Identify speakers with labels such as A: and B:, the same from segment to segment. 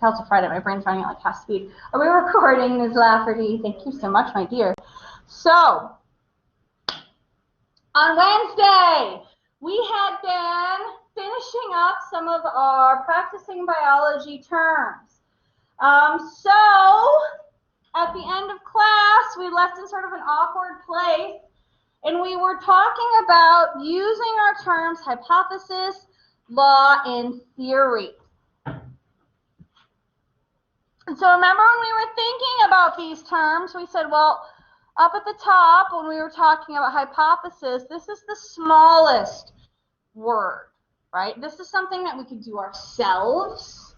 A: tell it's a Friday. My brain's running at like half speed. Are we recording, Ms. Lafferty? Thank you so much, my dear. So, on Wednesday, we had been finishing up some of our practicing biology terms. So, at the end of class, we left in sort of an awkward place, and we were talking about using our terms hypothesis, law, and theory. And so remember when we were thinking about these terms, we said, well, up at the top, when we were talking about hypothesis, this is the smallest word, right? This is something that we could do ourselves,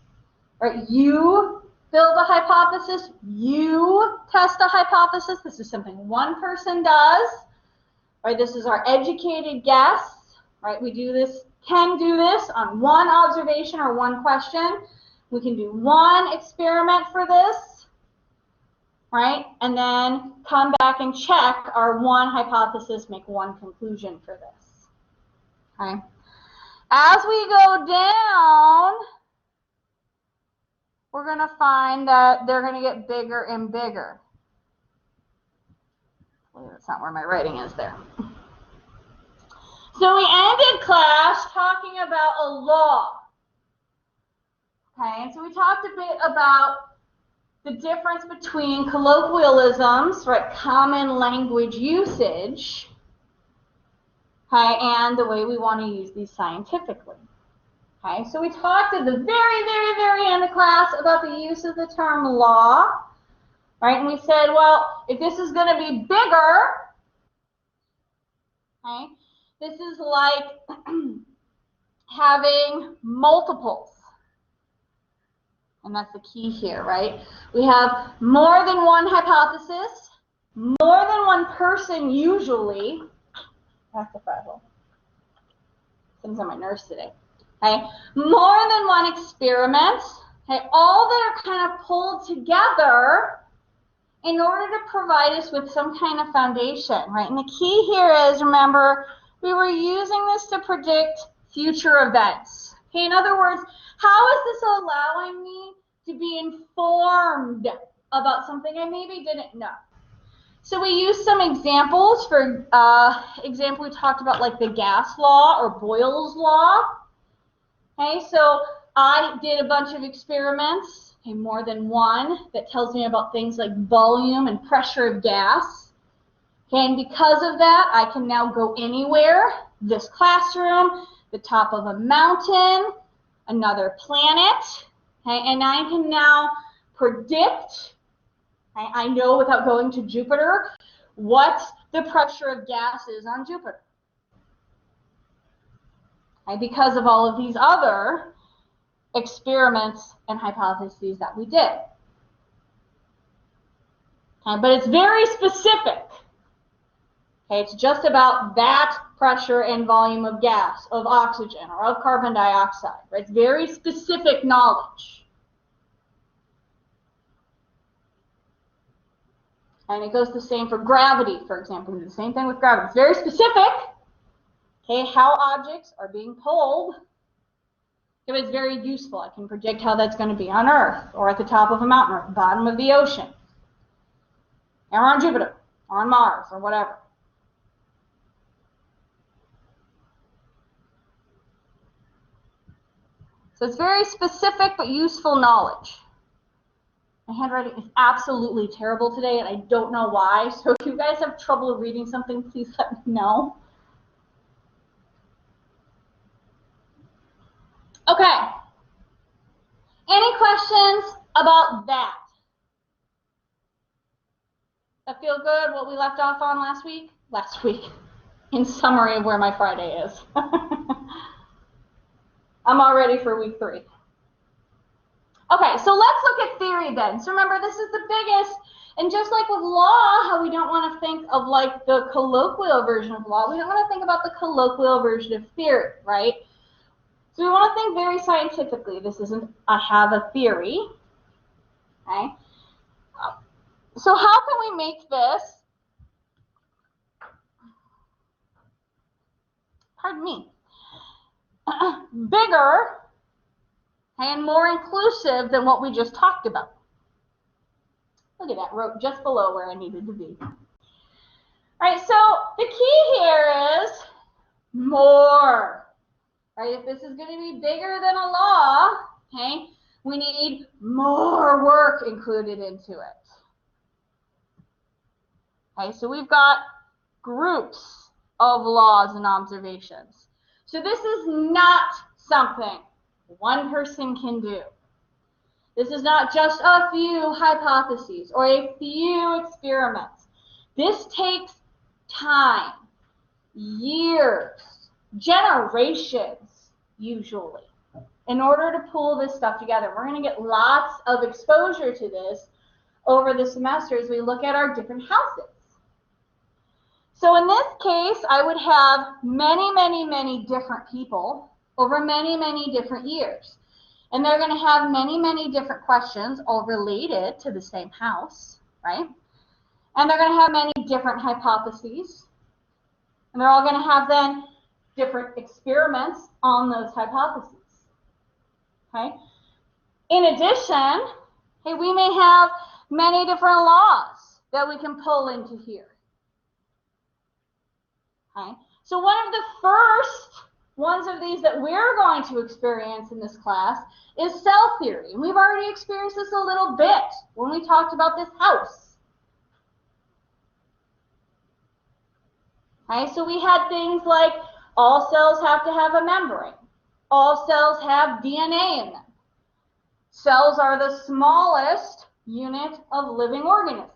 A: right? You build a hypothesis, you test a hypothesis. This is something one person does, right? This is our educated guess, right? We can do this on one observation or one question. We can do one experiment for this, right? And then come back and check our one hypothesis, make one conclusion for this, okay? As we go down, we're going to find that they're going to get bigger and bigger. Well, that's not where my writing is there. So we ended class talking about a law. Okay, and so we talked a bit about the difference between colloquialisms, right, common language usage, okay, and the way we want to use these scientifically. Okay, so we talked at the very end of class about the use of the term law, right, and we said, well, if this is going to be bigger, okay, this is like having multiples. And that's the key here, right? We have more than one hypothesis, more than one person usually. That's the fragile. Things on my nerves today. Okay, more than one experiment. Okay, all that are kind of pulled together in order to provide us with some kind of foundation, right? And the key here is, remember, we were using this to predict future events. Okay, in other words, how is this allowing me to be informed about something I maybe didn't know? So we used some examples. For example, we talked about like the gas law or Boyle's law. Okay, so I did a bunch of experiments, okay, more than one, that tells me about things like volume and pressure of gas. Okay, and because of that, I can now go anywhere, this classroom, the top of a mountain, another planet, okay, and I can now predict, okay, I know without going to Jupiter, what the pressure of gas is on Jupiter. Okay, because of all of these other experiments and hypotheses that we did. Okay, but it's very specific. Okay, it's just about that pressure and volume of gas, of oxygen, or of carbon dioxide. Right? It's very specific knowledge. And it goes the same for gravity, for example. We do the same thing with gravity. It's very specific. Okay, how objects are being pulled. So it's very useful. I can predict how that's going to be on Earth, or at the top of a mountain, or at the bottom of the ocean, or on Jupiter, or on Mars, or whatever. So it's very specific but useful knowledge. My handwriting is absolutely terrible today, and I don't know why. So if you guys have trouble reading something, please let me know. Okay. Any questions about that? That feel good, what we left off on last week? Last week, in summary of where my Friday is. I'm all ready for week 3. Okay, so let's look at theory then. So remember, this is the biggest, and just like with law, how we don't want to think of like the colloquial version of law, we don't want to think about the colloquial version of theory, right? So we want to think very scientifically. This isn't, I have a theory, okay? So how can we make this, pardon me, bigger and more inclusive than what we just talked about. Look at that, wrote just below where I needed to be. All right, so the key here is more. Right, if this is going to be bigger than a law, okay, we need more work included into it. Okay, so we've got groups of laws and observations. So this is not something one person can do. This is not just a few hypotheses or a few experiments. This takes time, years, generations, usually, in order to pull this stuff together. We're going to get lots of exposure to this over the semester as we look at our different houses. So in this case, I would have many, many, many different people over many, many different years. And they're going to have many, many different questions all related to the same house, right? And they're going to have many different hypotheses. And they're all going to have then different experiments on those hypotheses, okay? In addition, hey, we may have many different laws that we can pull into here. Okay? So one of the first ones of these that we're going to experience in this class is cell theory. And we've already experienced this a little bit when we talked about this house. Okay? So we had things like all cells have to have a membrane. All cells have DNA in them. Cells are the smallest unit of living organisms.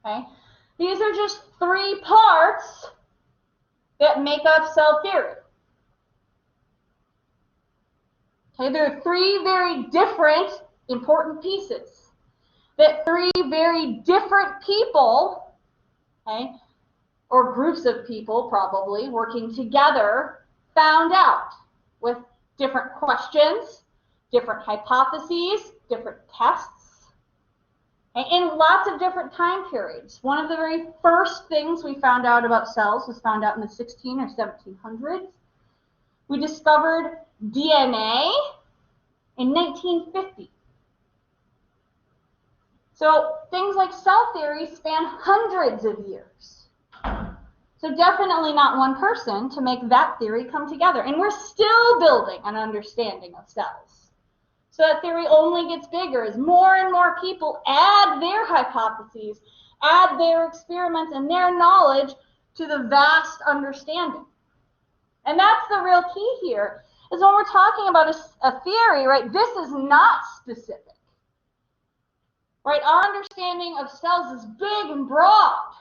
A: Okay? These are just 3 parts that make up cell theory. Okay, there are 3 very different important pieces that 3 very different people, okay, or groups of people probably working together found out with different questions, different hypotheses, different tests, in lots of different time periods. One of the very first things we found out about cells was found out in the 16 or 1700s. We discovered DNA in 1950. So things like cell theory span hundreds of years. So definitely not one person to make that theory come together. And we're still building an understanding of cells. So that theory only gets bigger as more and more people add their hypotheses, add their experiments and their knowledge to the vast understanding. And that's the real key here, is when we're talking about a theory, right, this is not specific. Right, our understanding of cells is big and broad.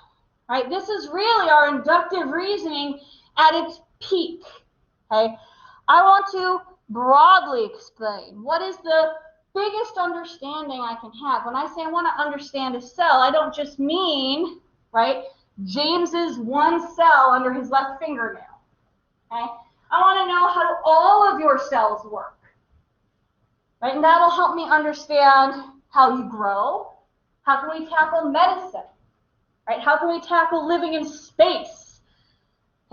A: Right, this is really our inductive reasoning at its peak. Okay, I want to broadly explain what is the biggest understanding I can have. When I say I want to understand a cell, I don't just mean, right, James's one cell under his left fingernail. Okay? I want to know how all of your cells work. Right? And that'll help me understand how you grow. How can we tackle medicine? Right? How can we tackle living in space?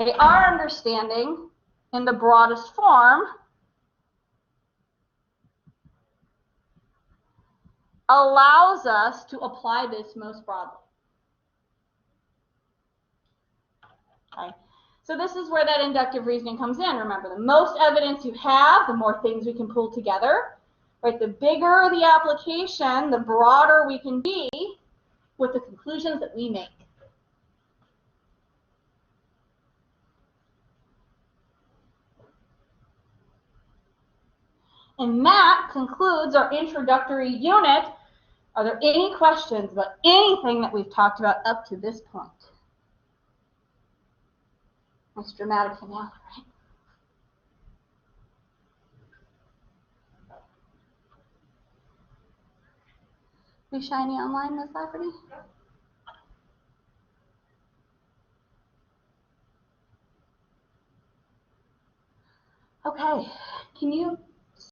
A: Okay, our understanding in the broadest form allows us to apply this most broadly. Okay. So this is where that inductive reasoning comes in. Remember, the most evidence you have, the more things we can pull together. Right? The bigger the application, the broader we can be with the conclusions that we make. And that concludes our introductory unit. Are there any questions about anything that we've talked about up to this point? Nice dramatic finale, right? We shiny online, Ms. Lafferty? Okay, can you